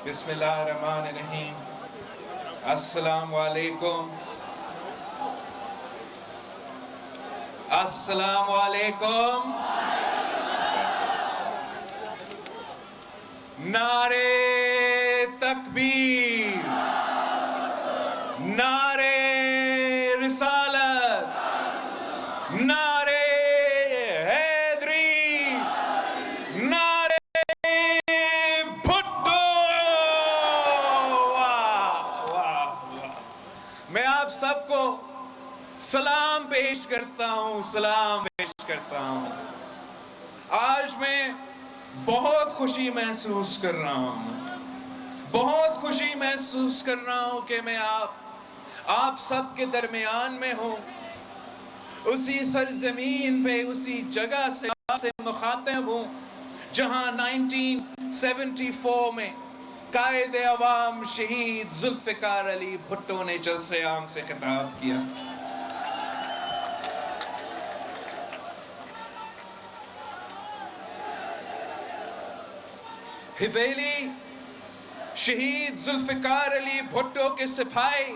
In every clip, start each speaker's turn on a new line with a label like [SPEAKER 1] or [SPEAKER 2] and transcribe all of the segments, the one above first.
[SPEAKER 1] بسم اللہ الرحمن الرحیم. السلام علیکم. السلام علیکم. نعرے تکبیر، نعرے رسالت، نعرے حیدری، نعرے بھٹو. میں آپ سب کو سلام پیش کرتا ہوں، سلام پیش کرتا ہوں. آج میں بہت خوشی محسوس کر رہا ہوں، بہت خوشی محسوس کر رہا ہوں کہ میں آپ سب کے درمیان میں ہوں. اسی سرزمین پہ، اسی جگہ سے آپ سے مخاطب ہوں جہاں 1974 میں قائد عوام شہید ذوالفقار علی بھٹو نے جلسہ عام سے خطاب کیا. حویلی شہید ذوالفقار علی بھٹو کے سپاہی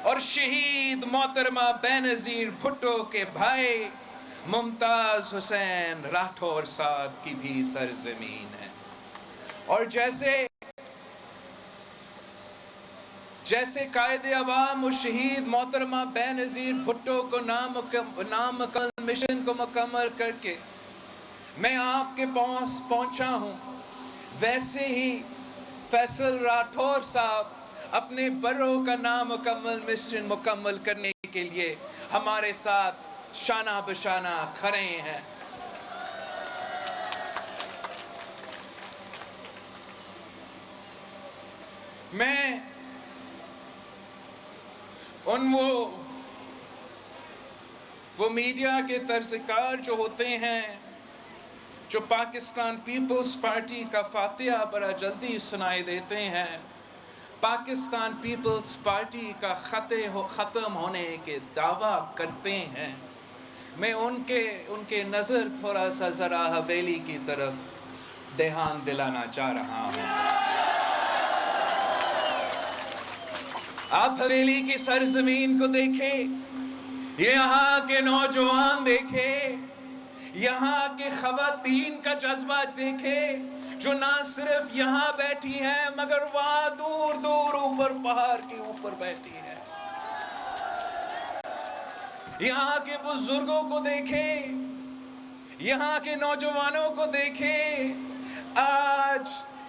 [SPEAKER 1] اور شہید محترمہ بینظیر بھٹو کے بھائی ممتاز حسین راٹھور صاحب کی بھی سرزمین ہے. اور جیسے قائد عوام و شہید محترمہ بینظیر بھٹو کو نامکمل مشن کو مکمل کر کے میں آپ کے پاس پہنچا ہوں، ویسے ہی فیصل راٹھور صاحب اپنے برو کا نامکمل مشن مکمل کرنے کے لیے ہمارے ساتھ شانہ بشانہ کھڑے ہیں. میں وہ میڈیا کے طرزکار جو ہوتے ہیں جو پاکستان پیپلز پارٹی کا فاتحہ بڑا جلدی سنائی دیتے ہیں، پاکستان پیپلز پارٹی کا ختم ہونے کے دعویٰ کرتے ہیں، میں ان کے نظر تھوڑا سا ذرا حویلی کی طرف دھیان دلانا چاہ رہا ہوں. آپ حویلی کی سرزمین کو دیکھیں، یہاں کے نوجوان دیکھیں، یہاں کے خواتین کا جذبہ دیکھیں جو نہ صرف یہاں بیٹھی ہیں مگر وہاں دور دور اوپر پہاڑ کے اوپر بیٹھی ہیں. یہاں کے بزرگوں کو دیکھیں، یہاں کے نوجوانوں کو دیکھیں. آج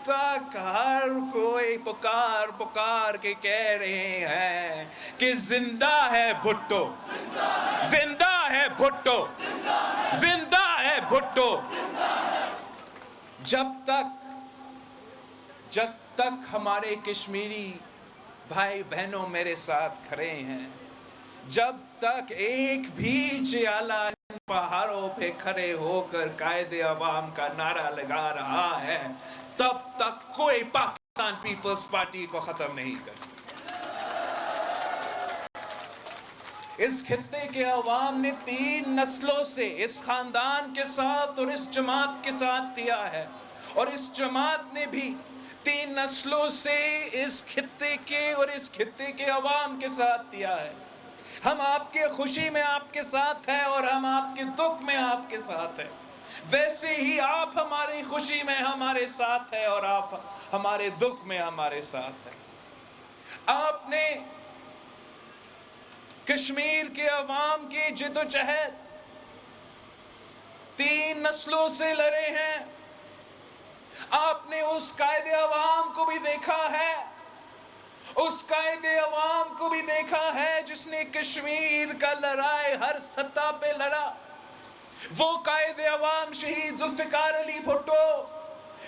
[SPEAKER 1] تک ہر کوئی پکار کے کہہ رہے ہیں کہ زندہ ہے بھٹو، زندہ ہے بھٹو، زندہ ہے بھٹو. جب تک ہمارے کشمیری بھائی بہنوں میرے ساتھ کھڑے ہیں، جب تک ایک بھی چیالہ ان پہاڑوں پہ کھڑے ہو کر قائد عوام کا نعرہ لگا رہا ہے، تب تک کوئی پاکستان پیپلز پارٹی کو ختم نہیں کر سکتا. اس خطے کے عوام نے 3 نسلوں سے اس خاندان کے ساتھ اور اس جماعت کے ساتھ دیا ہے، اور اس جماعت نے بھی 3 نسلوں سے اس خطے کے عوام کے ساتھ دیا ہے. ہم آپ کے خوشی میں آپ کے ساتھ ہیں اور ہم آپ کے دکھ میں آپ کے ساتھ ہیں. ویسے ہی آپ ہماری خوشی میں ہمارے ساتھ ہیں اور آپ ہمارے دکھ میں ہمارے ساتھ ہیں. آپ نے کشمیر کے عوام کی جد و جہد 3 نسلوں سے لڑے ہیں. آپ نے اس قائد عوام کو بھی دیکھا ہے، اس قائد عوام کو بھی دیکھا ہے جس نے کشمیر کا لڑائی ہر سطح پہ لڑا. وہ قائد عوام شہید ذوالفقار علی بھٹو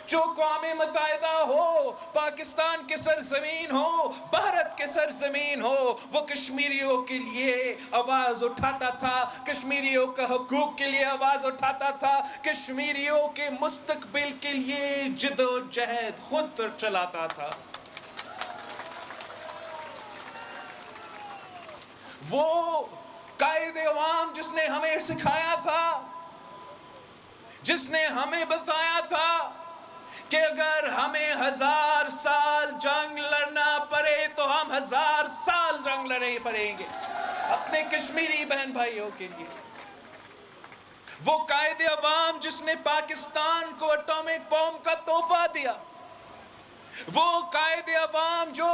[SPEAKER 1] جو اقوام متحدہ ہو، پاکستان کے سرزمین ہو، بھارت کے سرزمین ہو، وہ کشمیریوں کے لیے آواز اٹھاتا تھا، کشمیریوں کا حقوق کے لیے آواز اٹھاتا تھا، کشمیریوں کے مستقبل کے لیے جد و جہد خود چلاتا تھا. وہ قائد عوام جس نے ہمیں سکھایا تھا، جس نے ہمیں بتایا تھا کہ اگر ہمیں 1000 سال جنگ لڑنا پڑے تو ہم 1000 سال جنگ لڑیں پڑیں گے اپنے کشمیری بہن بھائیوں کے لیے. وہ قائد عوام جس نے پاکستان کو اٹامک بم کا تحفہ دیا، وہ قائد عوام جو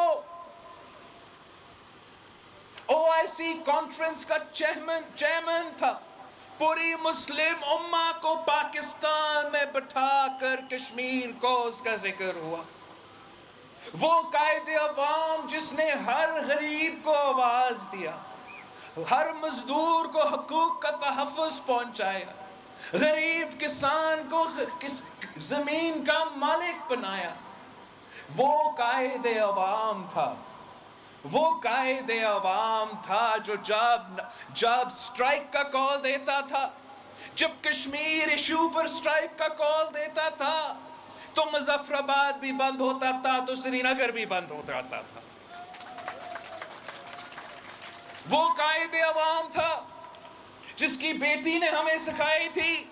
[SPEAKER 1] OIC کانفرنس کا چیئرمین تھا، پوری مسلم امہ کو پاکستان میں بٹھا کر کشمیر کو اس کا ذکر ہوا. وہ قائد عوام جس نے ہر غریب کو آواز دیا، ہر مزدور کو حقوق کا تحفظ پہنچایا، غریب کسان کو زمین کا مالک بنایا، وہ قائد عوام تھا. وہ قائد عوام تھا جو جب سٹرائک کا کال دیتا تھا، جب کشمیر ایشو پر سٹرائک کا کال دیتا تھا تو مظفر آباد بھی بند ہوتا تھا تو سری نگر بھی بند ہو جاتا تھا. وہ قائد عوام تھا جس کی بیٹی نے ہمیں سکھائی تھی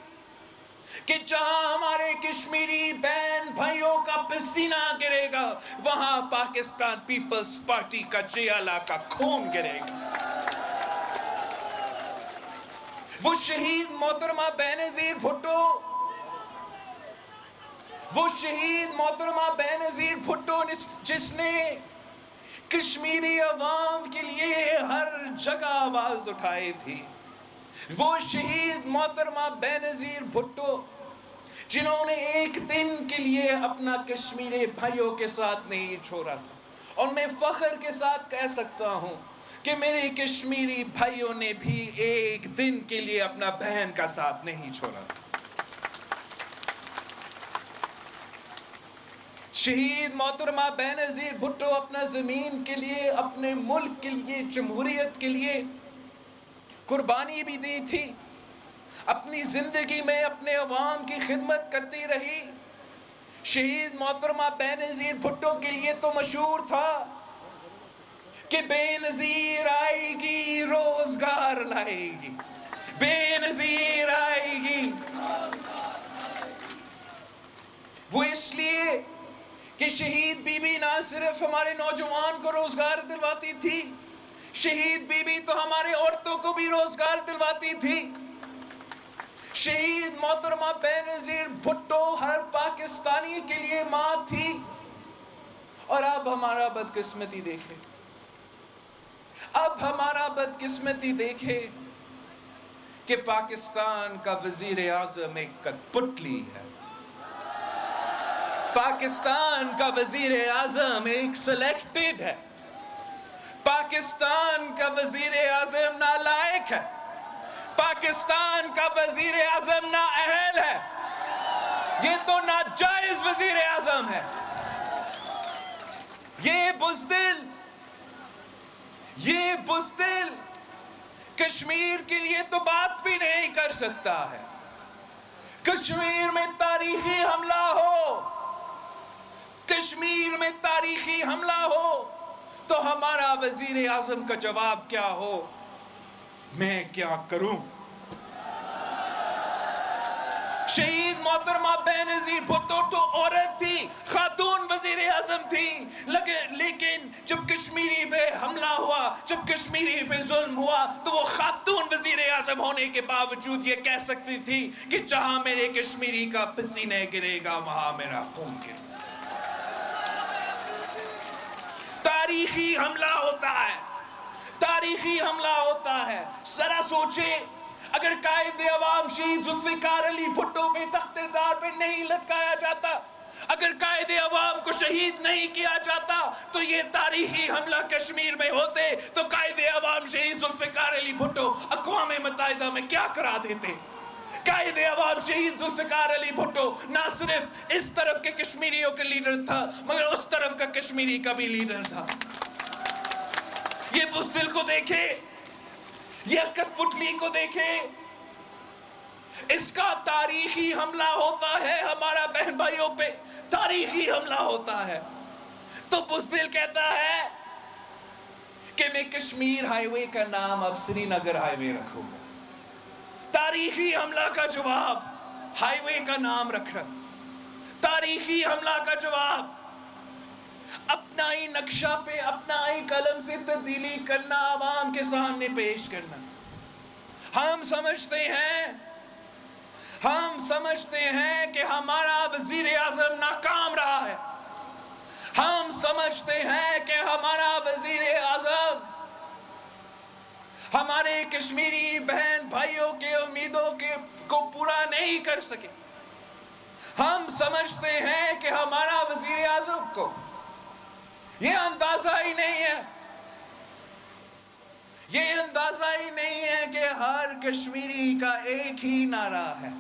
[SPEAKER 1] کہ جہاں ہمارے کشمیری بہن بھائیوں کا پسینہ گرے گا وہاں پاکستان پیپلز پارٹی کا جیالہ کا خون گرے گا. وہ شہید محترمہ بینظیر بھٹو، وہ شہید محترمہ بینظیر بھٹو جس نے کشمیری عوام کے لیے ہر جگہ آواز اٹھائی تھی، وہ شہید محترمہ بینظیر بھٹو جنہوں نے ایک دن کے لیے اپنا کشمیری بھائیوں کے ساتھ نہیں چھوڑا تھا. اور میں فخر کے ساتھ کہہ سکتا ہوں کہ میرے کشمیری بھائیوں نے بھی ایک دن کے لیے اپنا بہن کا ساتھ نہیں چھوڑا تھا. شہید محترمہ بینظیر بھٹو اپنا زمین کے لیے، اپنے ملک کے لیے، جمہوریت کے لیے قربانی بھی دی تھی. اپنی زندگی میں اپنے عوام کی خدمت کرتی رہی. شہید محترمہ بینظیر بھٹو کے لیے تو مشہور تھا کہ بے نظیر آئے گی روزگار لائے گی، بے نظیر آئے گی. وہ اس لیے کہ شہید بی بی نہ صرف ہمارے نوجوان کو روزگار دلواتی تھی، شہید بی بی تو ہمارے عورتوں کو بھی روزگار دلواتی تھی. شہید محترمہ بینظیر بھٹو ہر پاکستانی کے لیے ماں تھی. اور اب ہمارا بدقسمتی دیکھے، اب ہمارا بدقسمتی دیکھے کہ پاکستان کا وزیر اعظم ایک کٹپٹلی ہے. پاکستان کا وزیر اعظم ایک سلیکٹڈ ہے. پاکستان کا وزیر اعظم نالائق ہے. پاکستان کا وزیر اعظم نااہل ہے. یہ تو ناجائز وزیر اعظم ہے. یہ بزدل کشمیر کے لیے تو بات بھی نہیں کر سکتا ہے. کشمیر میں تاریخی حملہ ہو، کشمیر میں تاریخی حملہ ہو تو ہمارا وزیر اعظم کا جواب کیا ہو؟ میں کیا کروں؟ شہید محترمہ بینظیر بھٹو تو عورت تھی، خاتون وزیر اعظم تھی، لیکن جب کشمیری پہ حملہ ہوا، جب کشمیری پہ ظلم ہوا تو وہ خاتون وزیر اعظم ہونے کے باوجود یہ کہہ سکتی تھی کہ جہاں میرے کشمیری کا پسینہ گرے گا وہاں میرا خون گرے گا. تاریخی حملہ ہوتا ہے، تاریخی حملہ ہوتا ہے. ذرا سوچیں، اگر قائد عوام شہید ذوالفقار علی بھٹو کے تخت دار پہ نہیں لٹکایا جاتا، اگر قائد عوام کو شہید نہیں کیا جاتا تو یہ تاریخی حملہ کشمیر میں ہوتے تو قائد عوام شہید ذوالفقار علی بھٹو اقوام متحدہ میں کیا کرا دیتے. قائد عوام شہید ذوالفقار علی بھٹو نہ صرف اس طرف کے کشمیریوں کے لیڈر تھا مگر اس طرف کا کشمیری کا بھی لیڈر تھا. یہ بزدل کو دیکھے، یہ کٹپٹلی کو دیکھے، اس کا تاریخی حملہ ہوتا ہے ہمارا بہن بھائیوں پہ، تاریخی حملہ ہوتا ہے. تو بزدل کہتا ہے کہ میں کشمیر ہائی وے کا نام اب سری نگر ہائی وے رکھوں گا. تاریخی حملہ کا جواب ہائی وے کا نام رکھ رہا. تاریخ تاریخی حملہ کا جواب اپنا ہی نقشہ پہ اپنا ہی قلم سے تبدیلی کرنا، عوام کے سامنے پیش کرنا. ہم سمجھتے ہیں کہ ہمارا وزیر اعظم ناکام رہا ہے. ہم سمجھتے ہیں کہ ہمارا وزیر اعظم ہمارے کشمیری بہن بھائیوں کے امیدوں کو پورا نہیں کر سکے. ہم سمجھتے ہیں کہ ہمارا وزیر اعظم کو یہ اندازہ ہی نہیں ہے کہ ہر کشمیری کا ایک ہی نعرہ ہے،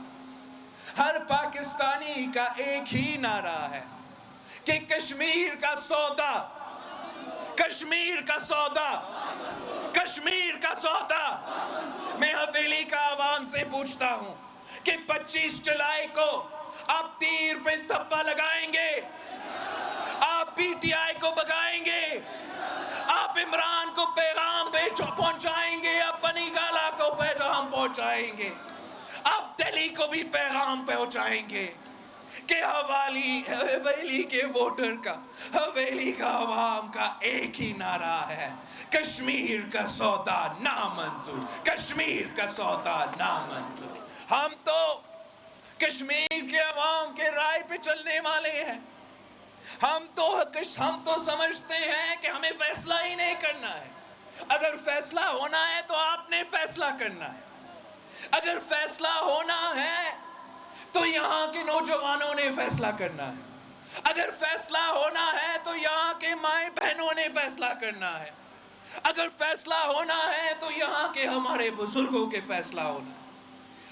[SPEAKER 1] ہر پاکستانی کا ایک ہی نعرہ ہے کہ کشمیر کا سودا، کشمیر کا سودا، کشمیر کا سودا. میں حویلی کا عوام سے پوچھتا ہوں کہ 25 جولائی کو آپ تیر پہ دھپا لگائیں گے، آپ پی ٹی آئی کو بگائیں گے، آپ عمران کو پیغام پہنچائیں گے، آپ بنی گالا کو پیغام پہنچائیں گے، آپ دہلی کو بھی پیغام پہنچائیں گے کہ حویلی کے ووٹر کا، حویلی کا عوام کا ایک ہی نعرہ ہے، کشمیر کا سودا نامنظور، کشمیر کا سودا نامنظور. ہم تو کشمیر کے عوام کے رائے پہ چلنے والے ہیں. ہم تو سمجھتے ہیں کہ ہمیں فیصلہ ہی نہیں کرنا ہے. اگر فیصلہ ہونا ہے تو آپ نے فیصلہ کرنا ہے. اگر فیصلہ ہونا ہے تو یہاں کے نوجوانوں نے فیصلہ کرنا ہے. اگر فیصلہ ہونا ہے تو یہاں کے مائیں بہنوں نے فیصلہ کرنا ہے. اگر فیصلہ ہونا ہے تو یہاں کے ہمارے بزرگوں کے فیصلہ ہونا ہے.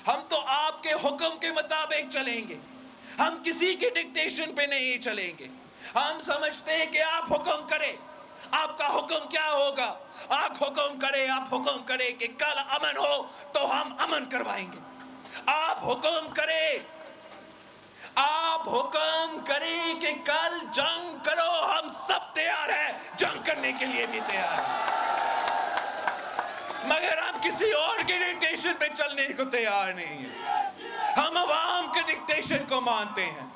[SPEAKER 1] ہم تو آپ کے حکم کے مطابق چلیں گے، ہم کسی کی ڈکٹیشن پہ نہیں چلیں گے. ہم سمجھتے ہیں کہ آپ حکم کریں. آپ کا حکم کیا ہوگا؟ آپ حکم کریں کہ کل امن ہو تو ہم امن کروائیں گے. آپ حکم کریں کہ کل جنگ کرو، ہم سب تیار ہیں، جنگ کرنے کے لیے بھی تیار ہیں. مگر ہم کسی اور کے ڈکٹیشن پہ چلنے کو تیار نہیں ہیں. ہم عوام کے ڈکٹیشن کو مانتے ہیں.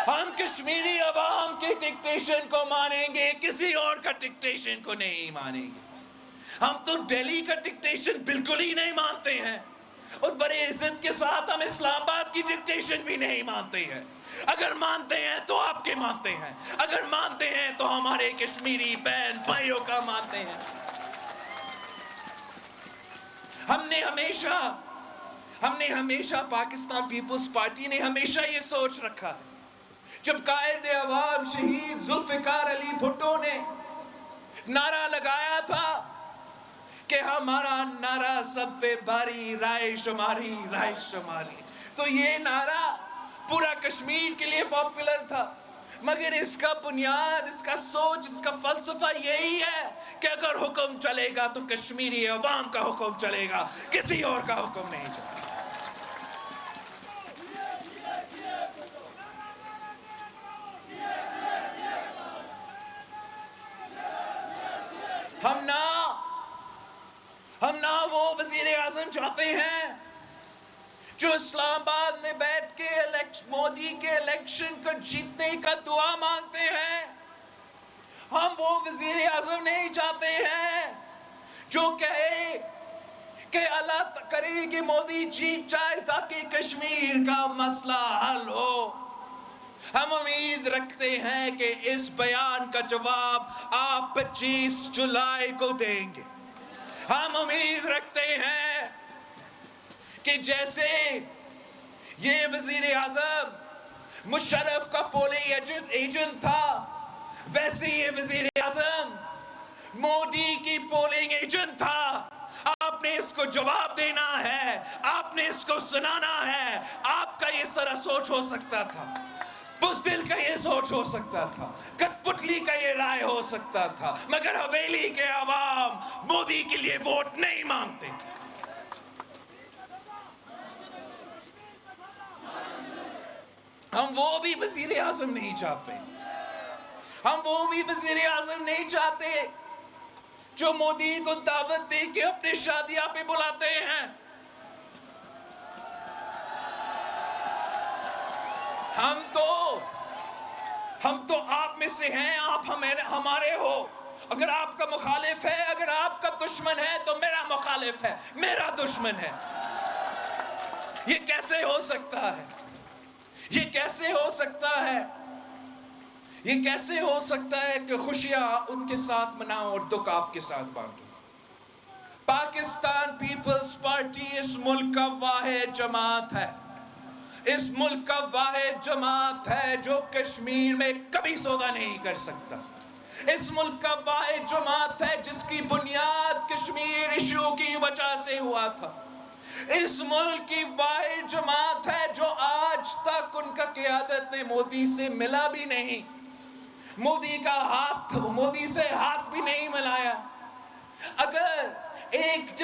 [SPEAKER 1] ہم کشمیری عوام کے ڈکٹیشن کو مانیں گے، کسی اور کا ڈکٹیشن کو نہیں مانیں گے. ہم تو دہلی کا ڈکٹیشن بالکل ہی نہیں مانتے ہیں، اور بڑے عزت کے ساتھ ہم اسلام آباد کی ڈکٹیشن بھی نہیں مانتے ہیں. اگر مانتے ہیں تو آپ کے مانتے ہیں، اگر مانتے ہیں تو ہمارے کشمیری بہن بھائیوں کا مانتے ہیں. ہم نے ہمیشہ پاکستان پیپلز پارٹی نے ہمیشہ یہ سوچ رکھا ہے. جب قائد عوام شہید ذوالفقار علی بھٹو نے نعرہ لگایا تھا کہ ہمارا نعرہ سب پہ بھاری رائے شماری، رائے شماری، تو یہ نعرہ پورا کشمیر کے لیے پاپولر تھا. مگر اس کا بنیاد، اس کا سوچ، اس کا فلسفہ یہی ہے کہ اگر حکم چلے گا تو کشمیری عوام کا حکم چلے گا، کسی اور کا حکم نہیں چلے گا. ہم نہ وہ وزیر اعظم چاہتے ہیں جو اسلام آباد میں بیٹھ کے مودی کے الیکشن کو جیتنے کا دعا مانگتے ہیں. ہم وہ وزیر اعظم نہیں چاہتے ہیں جو کہے کہ اللہ کرے کہ مودی جیت جائے تاکہ کشمیر کا مسئلہ حل ہو. ہم امید رکھتے ہیں کہ اس بیان کا جواب آپ 25 جولائی کو دیں گے. ہم امید رکھتے ہیں کہ جیسے یہ وزیر اعظم مشرف کا پولنگ ایجنٹ تھا، ویسے یہ وزیر اعظم مودی کی پولنگ ایجنٹ تھا. آپ نے اس کو جواب دینا ہے، آپ نے اس کو سنانا ہے. آپ کا یہ سارا سوچ ہو سکتا تھا، بزدل کا یہ سوچ ہو سکتا تھا، کٹ پتلی کا یہ رائے ہو سکتا تھا، مگر حویلی کے عوام مودی کے لیے ووٹ نہیں مانگتے. ہم وہ بھی وزیر اعظم نہیں چاہتے. ہم وہ بھی وزیر اعظم نہیں چاہتے جو مودی کو دعوت دے کے اپنے شادیاں پہ بلاتے ہیں. ہم تو آپ میں سے ہیں، آپ ہمارے ہو. اگر آپ کا مخالف ہے، اگر آپ کا دشمن ہے تو میرا مخالف ہے، میرا دشمن ہے. یہ کیسے ہو سکتا ہے؟ یہ کیسے ہو سکتا ہے؟ یہ کیسے ہو سکتا ہے کہ خوشیاں ان کے ساتھ مناؤ اور دکھ آپ کے ساتھ بانٹو؟ پاکستان پیپلز پارٹی اس ملک کا واحد جماعت ہے. اس ملک کا واحد جماعت ہے جو کشمیر میں کبھی سودا نہیں کر سکتا. اس ملک کا واحد جماعت ہے جس کی بنیاد کشمیر ایشو کی وجہ سے ہوا تھا. اس ملک کی واحد جماعت ہے جو آج تک ان کا قیادت نے مودی سے ملا بھی نہیں، مودی سے ہاتھ بھی نہیں ملایا. اگر ایک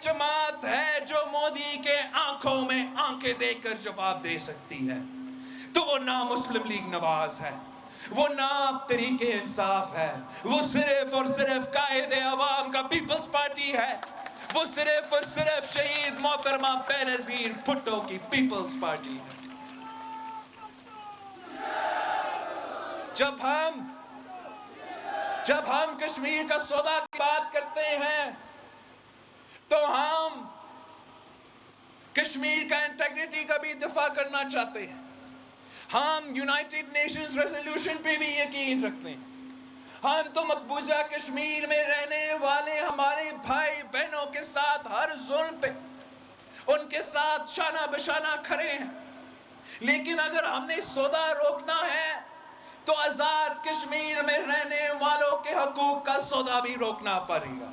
[SPEAKER 1] جماعت ہے جو مودی کے آنکھوں میں آنکھیں دے کر جواب دے سکتی ہے تو وہ نہ مسلم لیگ نواز ہے، وہ نہ تحریک انصاف ہے، وہ صرف اور صرف قائد عوام کا پیپلز پارٹی ہے، وہ صرف اور صرف شہید محترمہ بینظیر بھٹو کی پیپلز پارٹی ہے. جب ہم کشمیر کا سودا کی بات کرتے ہیں تو ہم کشمیر کا انٹیگریٹی کا بھی دفاع کرنا چاہتے ہیں. ہم یونائٹڈ نیشنز ریزولوشن پہ بھی یقین رکھتے ہیں. ہم تو مقبوضہ کشمیر میں رہنے والے ہمارے بھائی بہنوں کے ساتھ ہر ظلم پہ ان کے ساتھ شانہ بشانہ کھڑے ہیں. لیکن اگر ہم نے سودا روکنا ہے تو آزاد کشمیر میں رہنے والوں کے حقوق کا سودا بھی روکنا پڑے گا.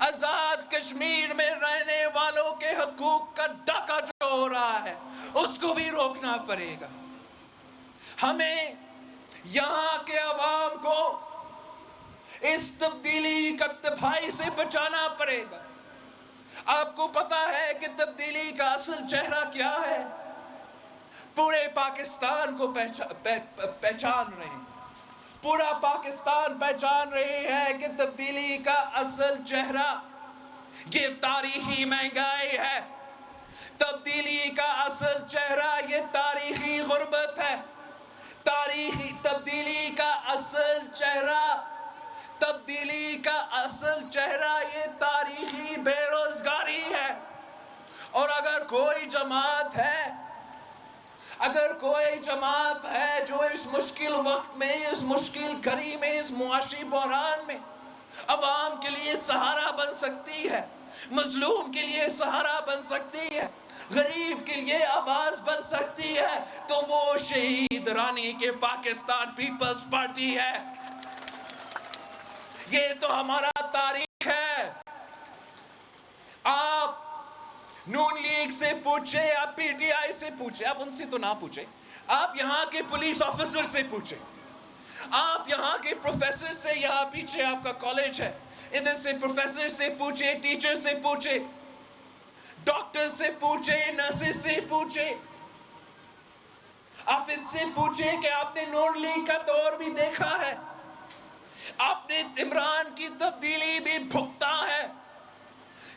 [SPEAKER 1] آزاد کشمیر میں رہنے والوں کے حقوق کا ڈاکہ جو ہو رہا ہے اس کو بھی روکنا پڑے گا. ہمیں یہاں کے عوام کو اس تبدیلی کا تباہی سے بچانا پڑے گا. آپ کو پتا ہے کہ تبدیلی کا اصل چہرہ کیا ہے؟ پورے پاکستان کو پہچان رہے ہیں. پورا پاکستان پہچان رہے ہیں کہ تبدیلی کا اصل چہرہ یہ تاریخی مہنگائی ہے. تبدیلی کا اصل چہرہ یہ تاریخی غربت ہے. تبدیلی کا اصل چہرہ یہ تاریخی بے روزگاری ہے. اور اگر کوئی جماعت ہے جو اس مشکل وقت میں، اس مشکل گھڑی میں، اس معاشی بحران میں عوام کے لیے سہارا بن سکتی ہے، مظلوم کے لیے سہارا بن سکتی ہے، غریب کے لیے آواز بن سکتی ہے، تو وہ شہید رانی کے پاکستان پیپلز پارٹی ہے. یہ تو ہمارا تاریخ ہے. آپ نون لیگ سے پوچھیں، آپ پی ٹی آئی سے پوچھیں، آپ ان سے تو نہ پوچھیں، آپ یہاں کے پولیس آفیسر سے پوچھیں، آپ یہاں کے پروفیسر سے، یہاں پیچھے آپ کا کالج ہے، ادھر سے پروفیسر سے پوچھیں، ٹیچر سے پوچھیں، ڈاکٹر سے پوچھیں، نرسز سے پوچھیں. آپ ان سے پوچھیں کہ آپ نے نون لیگ کا دور بھی دیکھا ہے، آپ نے عمران کی تبدیلی بھی بھگتا ہے.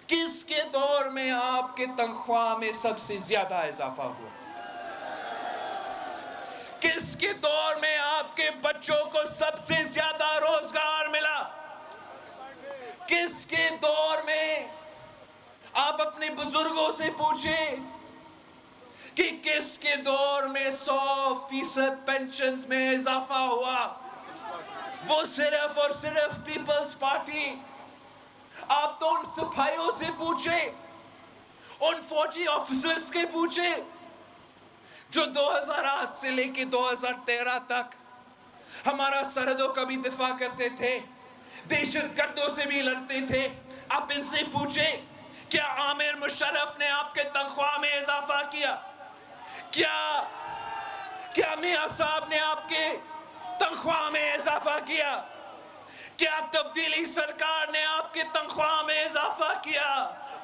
[SPEAKER 1] کس کے دور میں آپ کے تنخواہ میں سب سے زیادہ اضافہ ہوا؟ کس کے دور میں آپ کے بچوں کو سب سے زیادہ روزگار ملا؟ کس کے دور میں؟ آپ اپنے بزرگوں سے پوچھیں کہ کس کے دور میں 100% پینشنز میں اضافہ ہوا؟ وہ صرف اور صرف پیپلز پارٹی. آپ تو ان سپاہیوں سے پوچھیں، ان فوجی آفیسرز کے پوچھیں جو 2008 سے لے کے 2013 تک ہمارا سرحدوں کا بھی دفاع کرتے تھے، دہشت گردوں سے بھی لڑتے تھے. آپ ان سے پوچھیں کیا عامر مشرف نے آپ کے تنخواہ میں اضافہ کیا؟ کیا میاں صاحب نے آپ کے تنخواہ میں اضافہ کیا؟ کیا تبدیلی سرکار نے آپ کے تنخواہ میں اضافہ کیا؟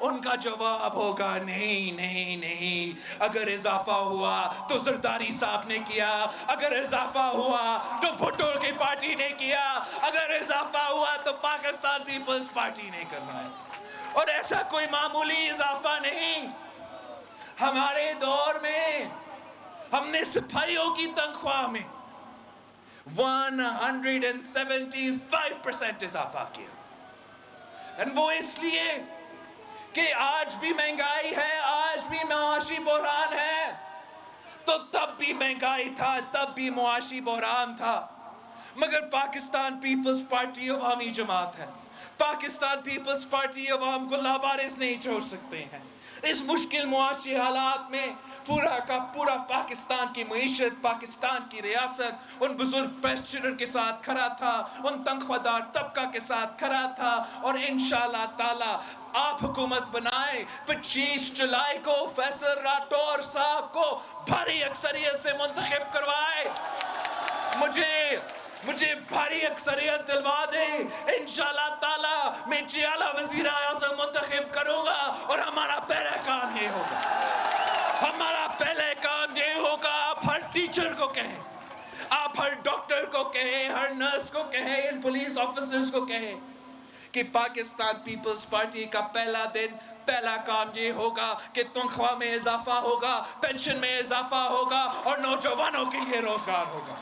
[SPEAKER 1] ان کا جواب ہوگا نہیں نہیں نہیں. اگر اضافہ ہوا تو زرداری صاحب نے کیا، اگر اضافہ ہوا تو بھٹو کی پارٹی نے کیا، اگر اضافہ ہوا تو پاکستان پیپلز پارٹی نے کرنا ہے. اور ایسا کوئی معمولی اضافہ نہیں. ہمارے دور میں ہم نے سپاہیوں کی تنخواہ میں 175% اضافہ کیا. اور وہ اس لیے کہ آج بھی مہنگائی ہے, آج بھی معاشی بحران ہے. تو تب بھی مہنگائی تھا, تب بھی معاشی بحران تھا, مگر پاکستان پیپلز پارٹی عوامی جماعت ہے. پاکستان پیپلز پارٹی عوام کو لاوارث نہیں چھوڑ سکتے ہیں. اس مشکل معاشی حالات میں پورا کا پورا پاکستان کی معیشت, پاکستان کی ریاست ان بزرگ پینشنر کے ساتھ کھڑا تھا, ان تنخواہ دار طبقہ کے ساتھ کھڑا تھا. اور انشاءاللہ تعالی آپ حکومت بنائے, 25 جولائی کو فیصل راٹور صاحب کو بھاری اکثریت سے منتخب کروائے. مجھے بھاری اکثریت دلوا دے, انشاءاللہ تعالی میں جیالہ وزیر اعظم منتخب کروں گا. اور ہمارا پہلا کام یہ ہوگا, آپ ہر ٹیچر کو کہیں, آپ ہر ڈاکٹر کو کہیں, ہر نرس کو کہیں, ان پولیس آفیسرز کو کہیں کہ پاکستان پیپلز پارٹی کا پہلا کام یہ ہوگا کہ تنخواہ میں اضافہ ہوگا, پینشن میں اضافہ ہوگا, اور نوجوانوں کے لیے روزگار ہوگا.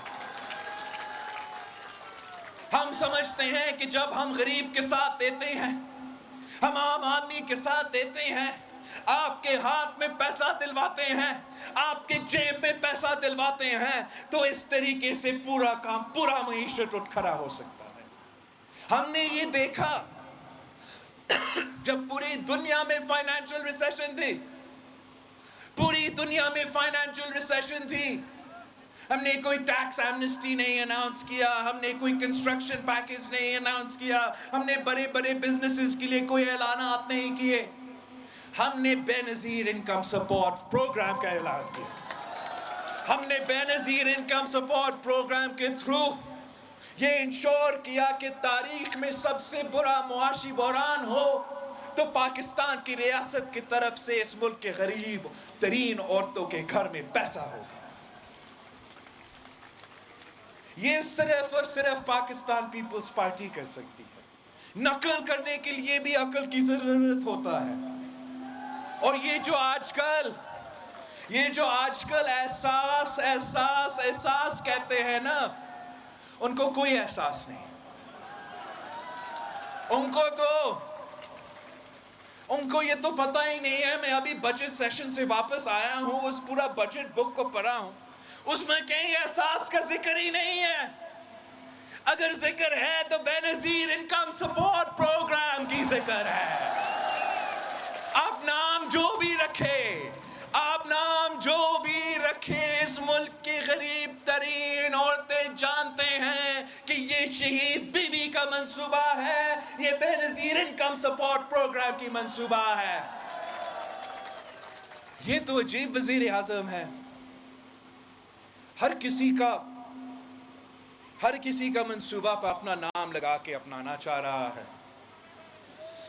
[SPEAKER 1] ہم سمجھتے ہیں کہ جب ہم غریب کے ساتھ دیتے ہیں, ہم عام آدمی کے ساتھ دیتے ہیں, آپ کے ہاتھ میں پیسہ دلواتے ہیں, آپ کے جیب میں پیسہ دلواتے ہیں, تو اس طریقے سے پورا معیشت اٹھ کھڑا ہو سکتا ہے. ہم نے یہ دیکھا جب پوری دنیا میں فائنینشل ریسیشن تھی, ہم نے کوئی ٹیکس ایمنسٹی نہیں اناؤنس کیا, ہم نے کوئی کنسٹرکشن پیکیج نہیں اناؤنس کیا, ہم نے بڑے بڑے بزنسز کے لیے کوئی اعلانات نہیں کیے. ہم نے بے نظیر انکم سپورٹ پروگرام کا اعلان کیا. ہم نے بے نظیر انکم سپورٹ پروگرام کے تھرو یہ انشور کیا کہ تاریخ میں سب سے برا معاشی بحران ہو تو پاکستان کی ریاست کی طرف سے اس ملک کے غریب ترین عورتوں کے گھر میں پیسہ ہوگا. یہ صرف اور صرف پاکستان پیپلز پارٹی کر سکتی ہے. نقل کرنے کے لیے بھی عقل کی ضرورت ہوتا ہے. اور یہ جو آج کل احساس کہتے ہیں نا, ان کو کوئی احساس نہیں. ان کو یہ تو پتہ ہی نہیں ہے. میں ابھی بجٹ سیشن سے واپس آیا ہوں, اس پورا بجٹ بک کو پڑھا ہوں, اس میں کہیں احساس کا ذکر ہی نہیں ہے. اگر ذکر ہے تو بے نظیر انکم سپورٹ پروگرام کی ذکر ہے. آپ نام جو بھی رکھے, اس ملک کی غریب ترین عورتیں جانتے ہیں کہ یہ شہید بی بی کا منصوبہ ہے, یہ بے نظیر انکم سپورٹ پروگرام کی منصوبہ ہے. یہ تو عجیب وزیر اعظم ہے, ہر کسی کا منصوبہ پر اپنا نام لگا کے اپنانا چاہ رہا ہے.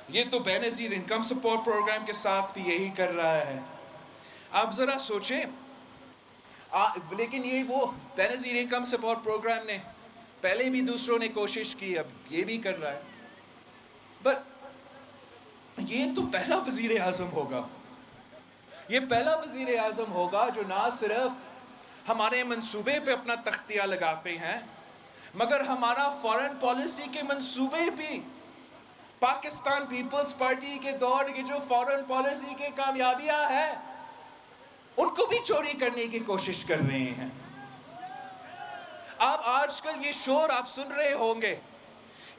[SPEAKER 1] یہ تو بے نظیر انکم سپورٹ پروگرام کے ساتھ بھی یہی کر رہا ہے. آپ ذرا سوچیں, لیکن یہ وہ بے نظیر انکم سپورٹ پروگرام نے پہلے بھی دوسروں نے کوشش کی, اب یہ بھی کر رہا ہے. بٹ یہ تو پہلا وزیر اعظم ہوگا جو نہ صرف ہمارے منصوبے پہ اپنا تختیہ لگاتے ہیں, مگر ہمارا فارن پالیسی کے منصوبے بھی پاکستان پیپلز پارٹی کے دور کی جو فارن پالیسی کے کامیابیاں ہیں ان کو بھی چوری کرنے کی کوشش کر رہے ہیں. آپ آج کل یہ شور آپ سن رہے ہوں گے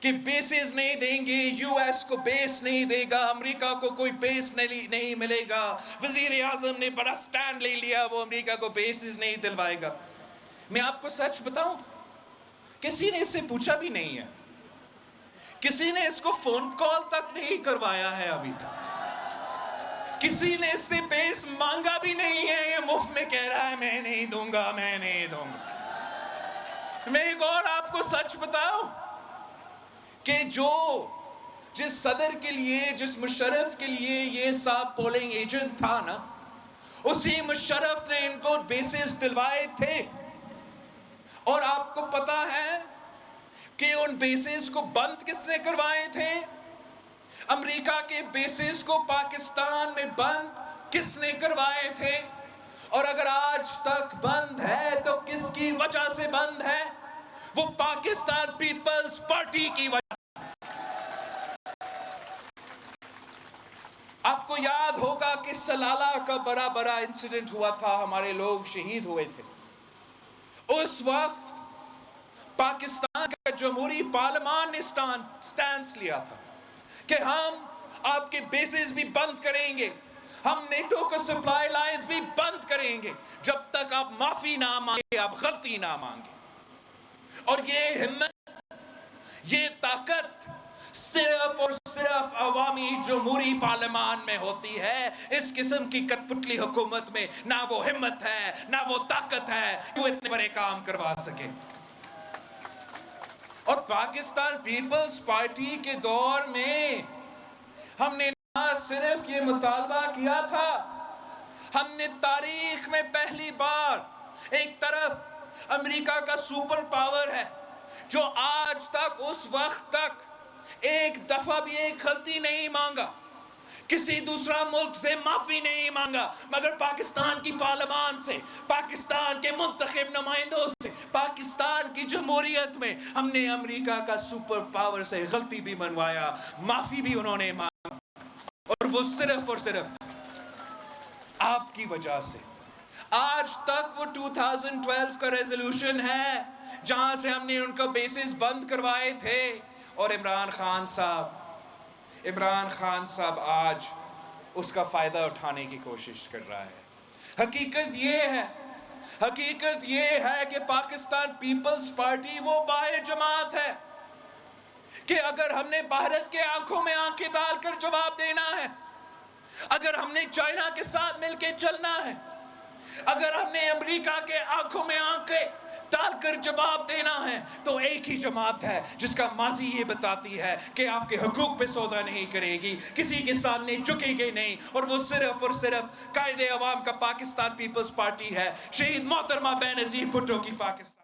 [SPEAKER 1] کہ بیسز نہیں دیں گے, یو ایس کو بیس نہیں دے گا, امریکہ کو کوئی بیس نہیں ملے گا. وزیر اعظم نے بڑا سٹینڈ لے لیا, وہ امریکہ کو بیسز نہیں دلوائے گا. میں آپ کو سچ بتاؤں, کسی نے اس سے پوچھا بھی نہیں ہے, کسی نے اس کو فون کال تک نہیں کروایا ہے ابھی تک, کسی نے اس سے بیس مانگا بھی نہیں ہے. یہ مفت میں کہہ رہا ہے میں نہیں دوں گا. میں ایک اور آپ کو سچ بتاؤں کہ جس صدر کے لیے, جس مشرف کے لیے یہ صاحب پولنگ ایجنٹ تھا نا, اسی مشرف نے ان کو بیسز دلوائے تھے. اور آپ کو پتا ہے کہ ان بیسز کو بند کس نے کروائے تھے؟ امریکہ کے بیسز کو پاکستان میں بند کس نے کروائے تھے؟ اور اگر آج تک بند ہے تو کس کی وجہ سے بند ہے؟ وہ پاکستان پیپلز پارٹی کی وجہ سے۔ آپ کو یاد ہوگا کہ سلالہ کا بڑا انسیڈنٹ ہوا تھا، ہمارے لوگ شہید ہوئے تھے۔ اس وقت پاکستان کا جمہوری پارلیمان نے سٹینس لیا تھا کہ ہم آپ کے بیسز بھی بند کریں گے، ہم نیٹو کو سپلائی لائنز بھی بند کریں گے جب تک آپ معافی نہ مانگے، آپ غلطی نہ مانگے۔ اور یہ ہمت، یہ طاقت صرف اور صرف عوامی جمہوری پارلیمان میں ہوتی ہے۔ اس قسم کی کٹ پتلی حکومت میں نہ وہ ہمت ہے، نہ وہ طاقت ہے کہ وہ اتنے بڑے کام کروا سکے۔ اور پاکستان پیپلز پارٹی کے دور میں ہم نے نہ صرف یہ مطالبہ کیا تھا، ہم نے تاریخ میں پہلی بار، ایک طرف امریکہ کا سپر پاور ہے جو آج تک اس وقت تک ایک دفعہ بھی ایک غلطی نہیں مانگا، کسی دوسرا ملک سے معافی نہیں مانگا، مگر پاکستان کی پارلیمان سے، پاکستان کے منتخب نمائندوں سے، پاکستان کی جمہوریت میں ہم نے امریکہ کا سپر پاور سے غلطی بھی منوایا، معافی بھی انہوں نے مانگا، اور وہ صرف اور صرف آپ کی وجہ سے۔ آج تک وہ 2012 کا ریزولوشن ہے جہاں سے ہم نے ان کا بیسز بند کروائے تھے، اور عمران خان صاحب آج اس کا فائدہ اٹھانے کی کوشش کر رہا ہے۔ حقیقت یہ ہے کہ پاکستان پیپلز پارٹی وہ واحد جماعت ہے کہ اگر ہم نے بھارت کے آنکھوں میں آنکھیں ڈال کر جواب دینا ہے، اگر ہم نے چائنا کے ساتھ مل کے چلنا ہے، اگر ہم نے امریکہ کے آنکھوں میں آنکھیں ڈال کر جواب دینا ہے، تو ایک ہی جماعت ہے جس کا ماضی یہ بتاتی ہے کہ آپ کے حقوق پہ سودا نہیں کرے گی، کسی کے سامنے جھکے گی نہیں، اور وہ صرف اور صرف قائد عوام کا پاکستان پیپلز پارٹی ہے، شہید محترمہ بے نظیر بھٹو کی پاکستان۔